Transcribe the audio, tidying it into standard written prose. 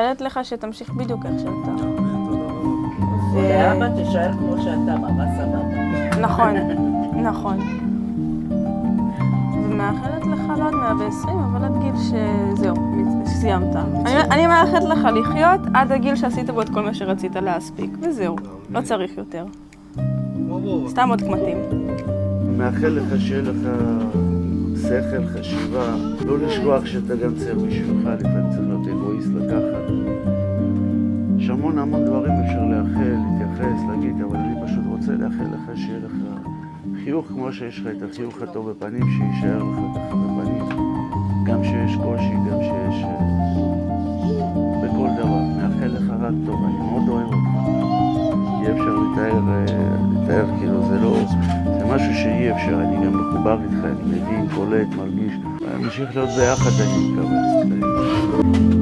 מאחלת לך שתמשיך בדיוק איך שאתה. ואבא תישאר כמו שאתה, ממש סבבה. נכון, נכון. ומאחלת לך לא עד 120, אבל עד גיל שזהו, סיימת. אני מאחלת לך לחיות עד הגיל שעשית בו את כל מה שרצית להספיק, וזהו, לא צריך יותר. סתם עוד קמטים. מאחל לך שיהיה לך שכל, חשיבה, לא לשכוח שאתה גם צריך בשבילך, לפעמים צריך להיות אגואיסט לקחת. יש המון דברים אפשר לאחל, להתייחס, להגיד, אבל אני פשוט רוצה לאחל לך שיהיה לך חיוך כמו שיש לך את החיוך הטוב בפנים, שישאר לך ככה בפנים, גם שיש קושי, גם שיש בכל דבר. מאחל לך רק טוב, אני מאוד אוהב אותך. אי אפשר לתאר כאילו, זה משהו שאי אפשר, אני גם מחובר איתך, אני מבין, קולט, מרגיש. נמשיך להיות ביחד, אני מקווה.